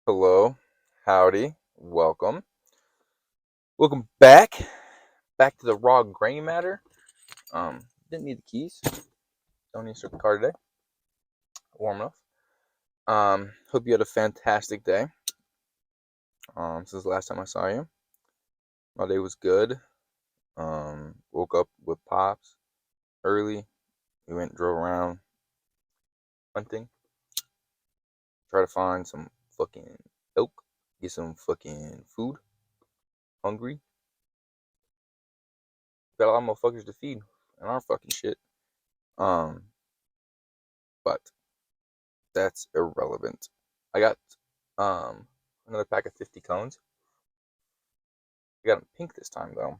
Hello, howdy, welcome back to the raw gray matter. Didn't need the keys. Don't need to start the car today. Warm enough. Hope you had a fantastic day. Since the last time I saw you, my day was good. Woke up with pops early. We went and drove around hunting. Try to find some fucking elk. Get some fucking food. Hungry. Got a lot of motherfuckers to feed and our fucking shit. Um, but that's irrelevant. I got another pack of 50 cones. I got them pink this time though.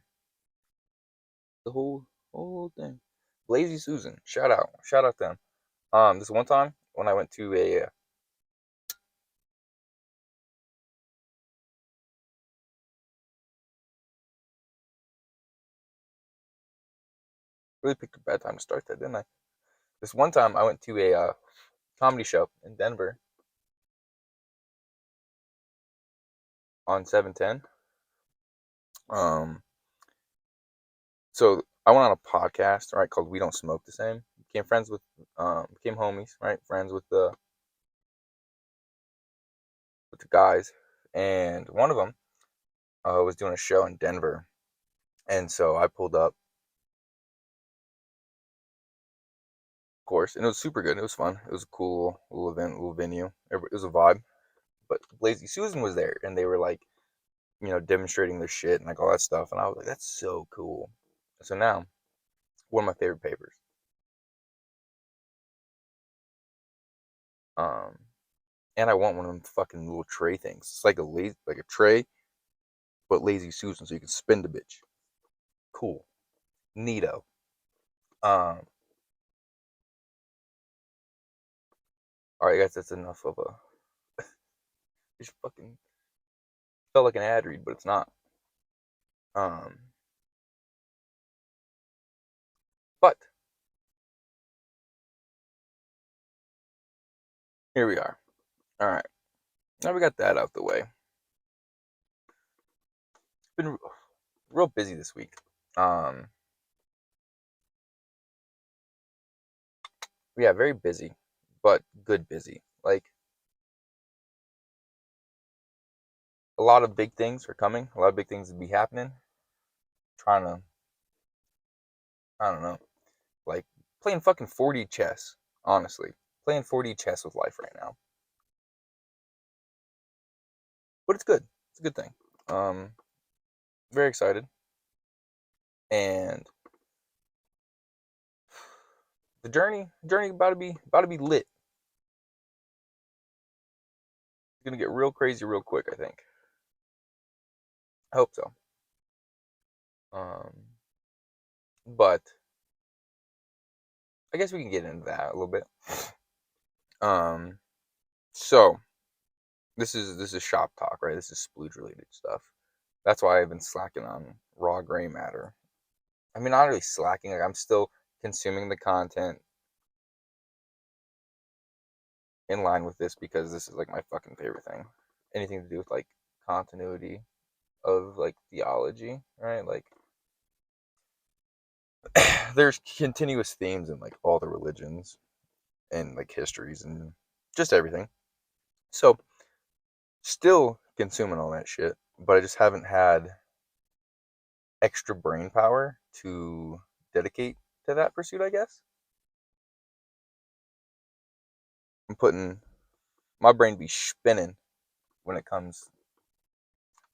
The whole thing. Lazy Susan, shout out them. This one time when I went to a really picked a bad time to start that, didn't I? This one time I went to a comedy show in Denver on 710. Um, so I went on a podcast, right, called We Don't Smoke the Same. Became homies, right, friends with the guys, and one of them was doing a show in Denver, and so I pulled up, of course, and it was super good. It was fun. It was a cool little event, little venue. It was a vibe. But Lazy Susan was there, and they were like, demonstrating their shit and like all that stuff, and I was like, that's so cool. So now, one of my favorite papers. Um, and I want one of them fucking little tray things. It's like like a tray, but Lazy Susan, so you can spin the bitch. Cool, neato. Um, all right, I guess that's enough of a. Just fucking felt like an ad read, but it's not. Um, but here we are. All right, now we got that out the way. Been real busy this week. Um, yeah, very busy, but good busy. Like a lot of big things are coming. A lot of big things will be happening. Trying to, I don't know, like playing fucking 4D chess. Honestly, playing 4D chess with life right now. But it's good. It's a good thing. Um, very excited, and the journey about to be lit. It's gonna get real crazy real quick. I think. I hope so. Um, but I guess we can get into that a little bit. Um, so this is shop talk, right? This is splooge related stuff. That's why I've been slacking on raw gray matter. I mean, not really slacking. Like I'm still consuming the content in line with this because this is like my fucking favorite thing. Anything to do with like continuity of like theology, right? Like there's continuous themes in like all the religions and like histories and just everything. So still consuming all that shit, but I just haven't had extra brain power to dedicate to that pursuit, I guess. I'm putting my brain be spinning when it comes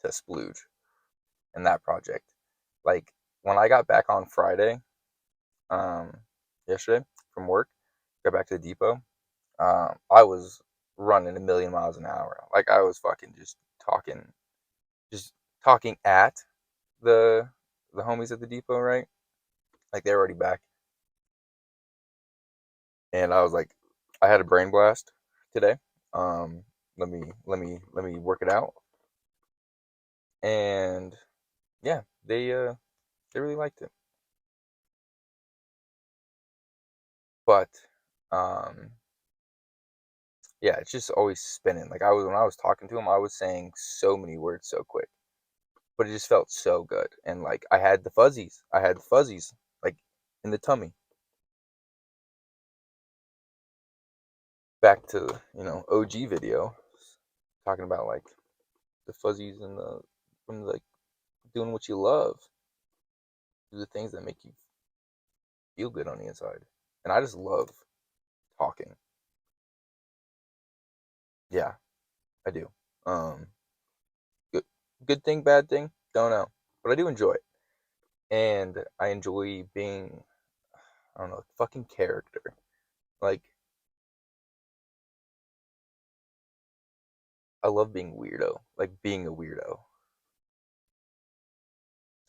to splooge and that project. Like when I got back on Friday, um, yesterday from work, got back to the depot, I was running a million miles an hour. Like I was fucking just talking at the the homies at the depot, right? Like they were already back, and I was like, I had a brain blast today. Um, let me work it out, and yeah, they really liked it. But um, Yeah, it's just always spinning. Like when I was talking to him, I was saying so many words so quick, but it just felt so good. And like I had the fuzzies. I had the fuzzies like in the tummy. Back to, OG video talking about like the fuzzies and the from like doing what you love, do the things that make you feel good on the inside. And I just love talking. Yeah, I do. Um, good, good thing, bad thing, don't know, but I do enjoy it, and I enjoy being, I don't know, fucking character. Like I love being weirdo, like being a weirdo.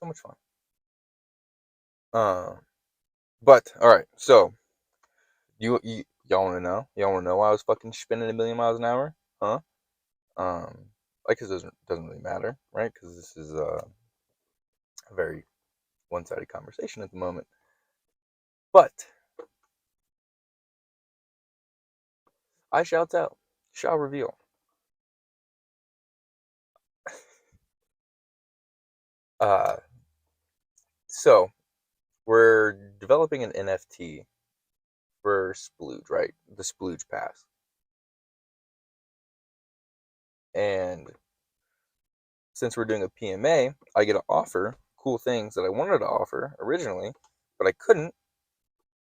So much fun. Uh, but all right, so y'all want to know? Y'all want to know why I was fucking spinning a million miles an hour? Huh? Like, cause it doesn't really matter, right? Because this is a very one-sided conversation at the moment. But I shall tell, shall reveal. Uh, so we're developing an NFT for Splooge, right? The Splooge Pass, and since we're doing a PMA, I get to offer cool things that I wanted to offer originally, but I couldn't,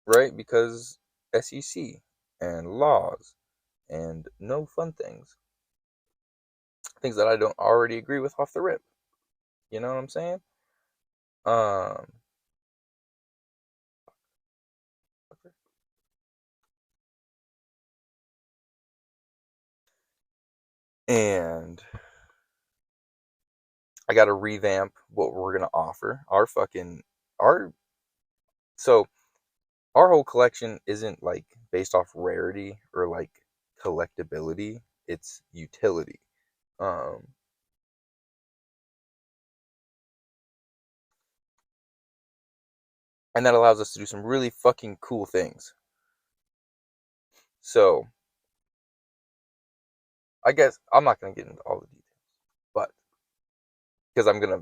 right? Because SEC and laws and no fun things that I don't already agree with off the rip. You know what I'm saying? Um, and I got to revamp what we're gonna offer. Our so our whole collection isn't like based off rarity or like collectability. It's utility. Um, and that allows us to do some really fucking cool things. So I guess I'm not gonna get into all the details, but because I'm gonna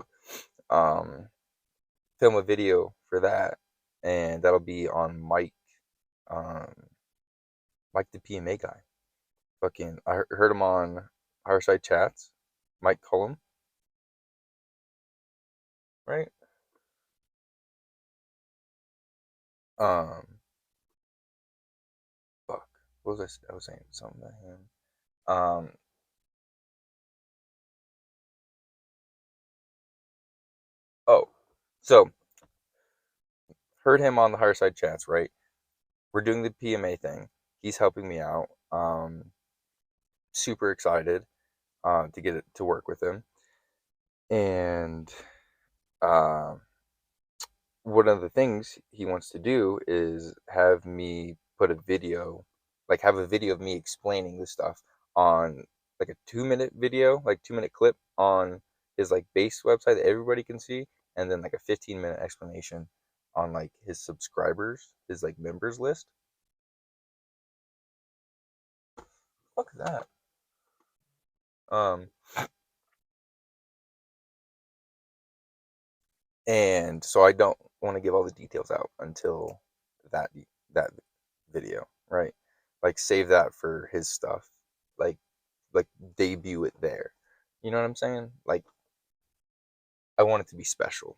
um film a video for that, and that'll be on um, Mike the PMA guy. Fucking, I heard him on Fireside Chats. Mike Cullum, right? Um, fuck, what was I was saying something to him. Oh, so heard him on the Fireside Chats, right? We're doing the PMA thing. He's helping me out. Super excited to get it to work with him. And um, one of the things he wants to do is have me put a video, like have a video of me explaining this stuff on like a 2 minute video, like 2 minute clip on his like base website that everybody can see, and then like a 15-minute explanation on like his subscribers, his like members list. Fuck that. Um, and so I don't want to give all the details out until that that video, right? Like save that for his stuff, like like debut it there. You know what I'm saying? Like I want it to be special.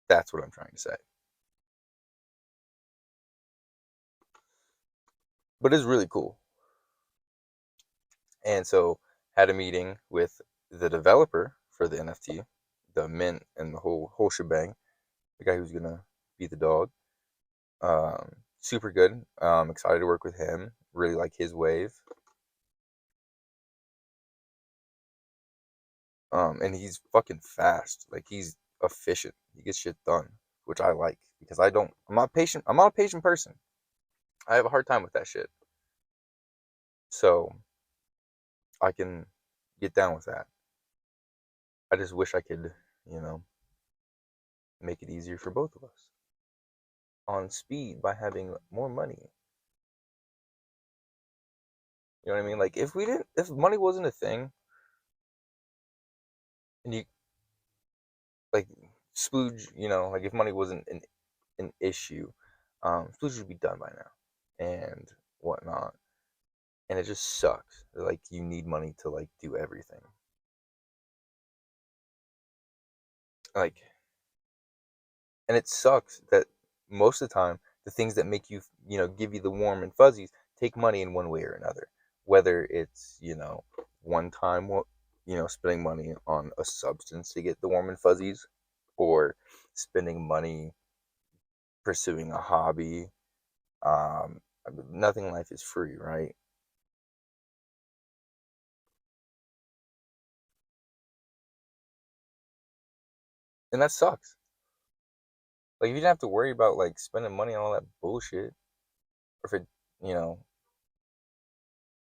That's what I'm trying to say. But it's really cool. And so had a meeting with the developer for the NFT, the mint and the whole shebang. The guy who's gonna be the dog. Super good. Excited to work with him. Really like his wave. And he's fucking fast. Like he's efficient. He gets shit done, which I like because I don't. I'm not patient. I'm not a patient person. I have a hard time with that shit. So I can get down with that. I just wish I could, you know, make it easier for both of us on speed by having more money. You know what I mean? Like if money wasn't a thing, and you like splooge, like if money wasn't an issue, splooge would be done by now, and whatnot. And it just sucks. Like you need money to like do everything. Like, and it sucks that most of the time the things that make you, give you the warm and fuzzies take money in one way or another. Whether it's, one time, spending money on a substance to get the warm and fuzzies, or spending money pursuing a hobby. I mean, nothing in life is free, right? And that sucks. Like, if you didn't have to worry about like spending money on all that bullshit, or if it, you know,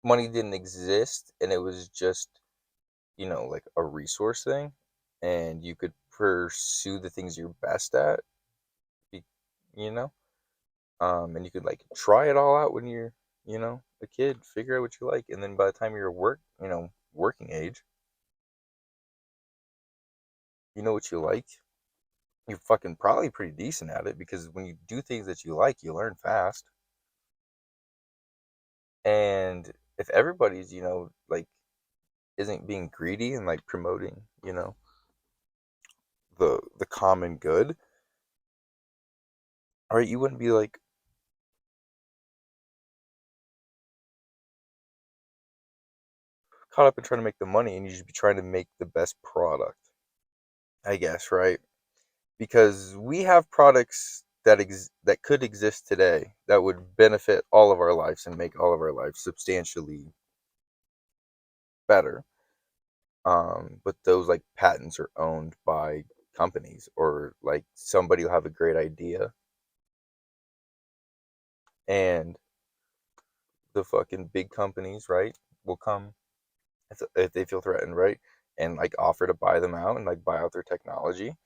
money didn't exist and it was just, like a resource thing, and you could pursue the things you're best at, you know, and you could like try it all out when you're, a kid, figure out what you like, and then by the time you're working age, you know what you like. You're fucking probably pretty decent at it because when you do things that you like, you learn fast. And if everybody's, like isn't being greedy and like promoting, the common good, all right, you wouldn't be like caught up in trying to make the money, and you should be trying to make the best product, I guess, right? Because we have products that could exist today that would benefit all of our lives and make all of our lives substantially better. But those like patents are owned by companies, or like somebody will have a great idea, and the fucking big companies, right, will come if they feel threatened, right, and like offer to buy them out and like buy out their technology.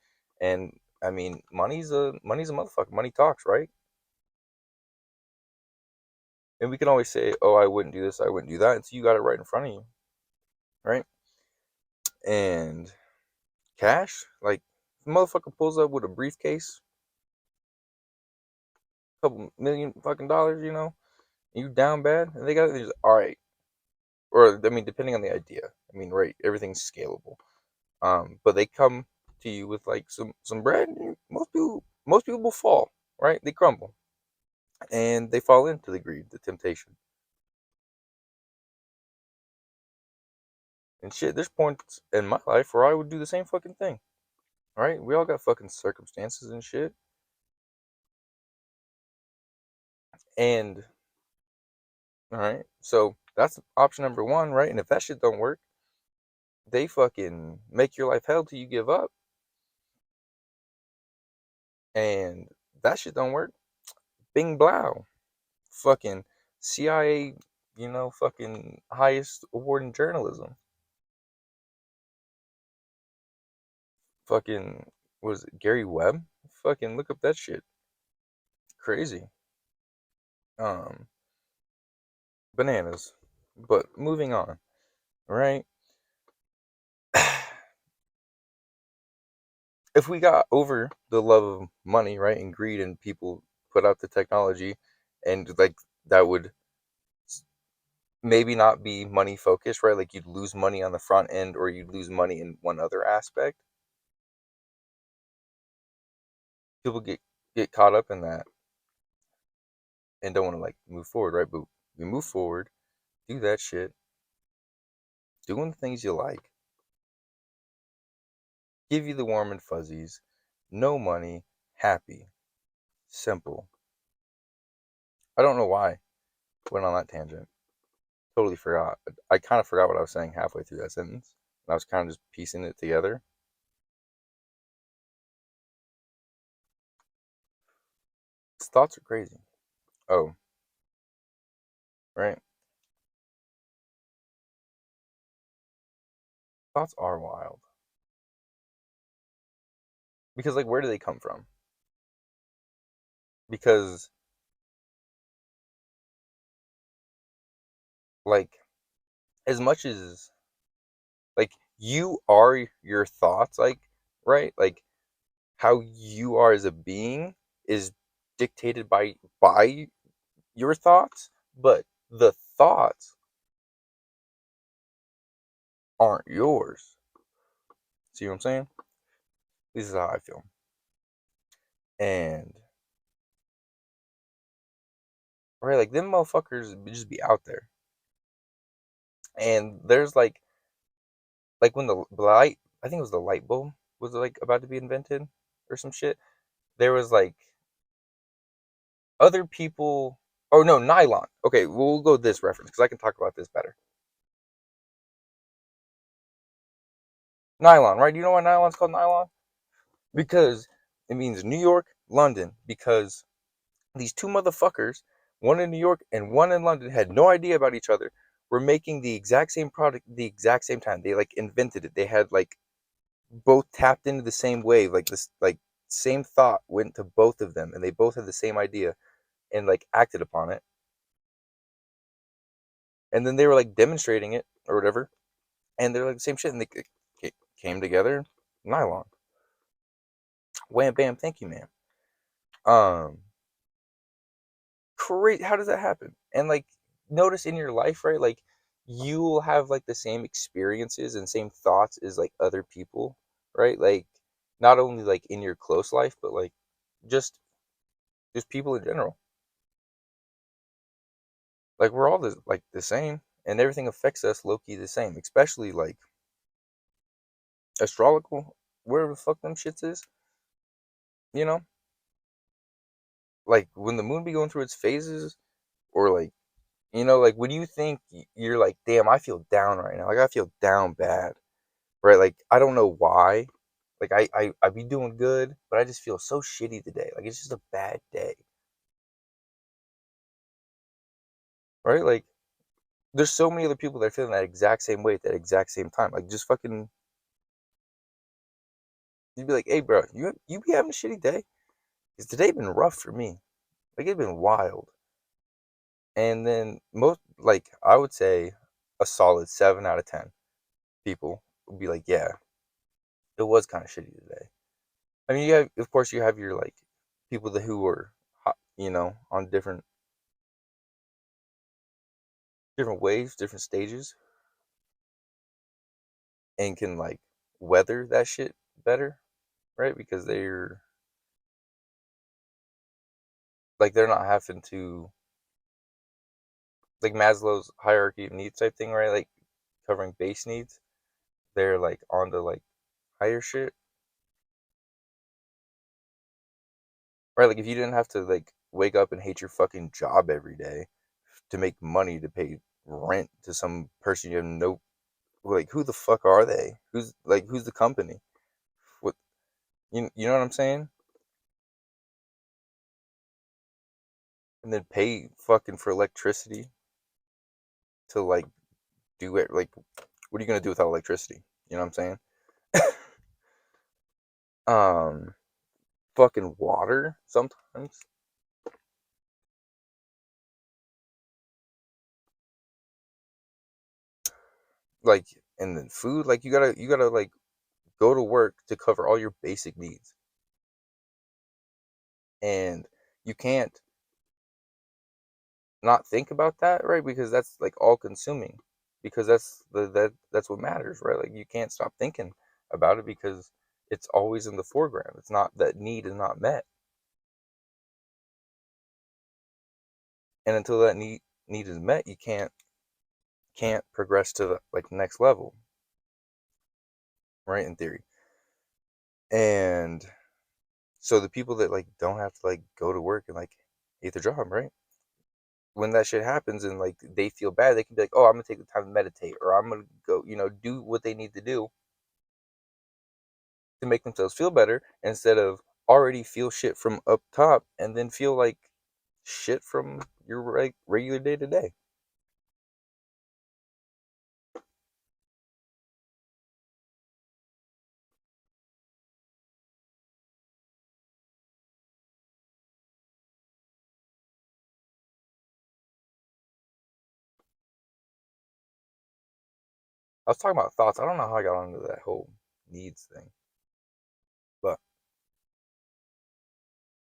And I mean, money's a motherfucker. Money talks, right? And we can always say, "Oh, I wouldn't do this, I wouldn't do that," until you got it right in front of you, right? And cash, like, the motherfucker pulls up with a briefcase, couple million fucking dollars, you down bad, and they got it. They're just, all right, or I mean, depending on the idea. I mean, right, everything's scalable. But they come to you with like some bread. And most people will fall, right? They crumble, and they fall into the greed, the temptation, and shit. There's points in my life where I would do the same fucking thing, right? We all got fucking circumstances and shit, and all right, so that's option number one, right? And if that shit don't work, they fucking make your life hell till you give up, and that shit don't work. Bing blow, fucking CIA, fucking highest award in journalism. Fucking, was it Gary Webb? Fucking look up that shit. Crazy. Um, Bananas. But moving on, right? If we got over the love of money, right, and greed, and people put out the technology, and like that would maybe not be money focused, right? Like you'd lose money on the front end, or you'd lose money in one other aspect. People get caught up in that and don't want to like move forward, right? But we move forward, do that shit, doing the things you like, give you the warm and fuzzies, no money, happy, simple. I don't know why I went on that tangent. Totally forgot. I kind of forgot what I was saying halfway through that sentence. And I was kind of just piecing it together. Thoughts are crazy. Oh, right. Thoughts are wild. Because, like, where do they come from? Because, like, as much as like you are your thoughts, like, right? Like how you are as a being is dictated by your thoughts, but the thoughts aren't yours. See what I'm saying? This is how I feel. And right, like them motherfuckers just be out there. And there's like when the light, I think it was the light bulb was like about to be invented or some shit. There was like other people. Oh no, nylon. Okay, we'll go with this reference because I can talk about this better. Nylon, right? You know why nylon's called nylon? Because it means New York, London. Because these two motherfuckers, one in New York and one in London, had no idea about each other. Were making the exact same product the exact same time. They like invented it. They had like both tapped into the same wave. Like this, like same thought went to both of them, and they both had the same idea and like acted upon it. And then they were like demonstrating it or whatever, and they're like the same shit, and they came together. Nylon, wham bam, thank you, man. Um, Great. How does that happen? And like, notice in your life, right? Like, you will have like the same experiences and same thoughts as like other people, right? Like, not only like in your close life, but like just just people in general. Like, we're all like the same, and everything affects us low key the same. Especially like astrological, wherever the fuck them shits is, you know. Like when the moon be going through its phases, or like like when you think you're like, damn, I feel down right now. Like I feel down bad, right? Like I don't know why. Like I be doing good, but I just feel so shitty today. Like it's just a bad day, right? Like there's so many other people that are feeling that exact same way at that exact same time. Like just fucking, you'd be like, hey, bro, you be having a shitty day? Cause today been rough for me. Like it's been wild. And then most, like I would say, a solid 7 out of 10 people would be like, yeah, it was kind of shitty today. I mean, you have, of course, you have your like people that who are, on different waves, different stages, and can like weather that shit better, right? Because they're not having to, like Maslow's hierarchy of needs type thing, right? Like covering base needs. They're like on the like higher shit, right? Like if you didn't have to like wake up and hate your fucking job every day to make money to pay rent to some person you have no, like, who the fuck are they? Who's the company? What, you know what I'm saying? And then pay fucking for electricity to like do it. Like, what are you gonna do without electricity? You know what I'm saying? um Fucking water sometimes, like, and then food. Like you gotta like go to work to cover all your basic needs, and you can't not think about that, right? Because that's like all consuming, because that's what matters, right? Like you can't stop thinking about it because it's always in the foreground. It's not, that need is not met, and until that need is met, you can't progress to the like next level, right? In theory. And so the people that like don't have to like go to work and like hate their job, right? When that shit happens and like they feel bad, they can be like, oh, I'm gonna take the time to meditate, or I'm gonna go, do what they need to do to make themselves feel better, instead of already feel shit from up top and then feel like shit from your regular day to day. I was talking about thoughts. I don't know how I got onto that whole needs thing, but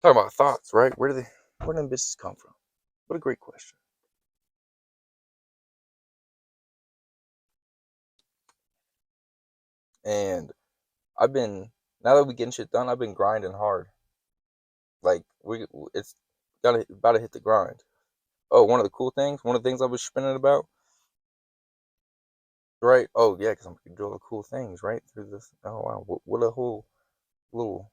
talking about thoughts, right? Where do them bitches come from? What a great question. And I've been now that we getting shit done, I've been grinding hard. Like it's gotta about to hit the grind. Oh, one of the things I was spinning about, right? Oh yeah, because I'm doing the cool things right through this. Oh wow, what a whole little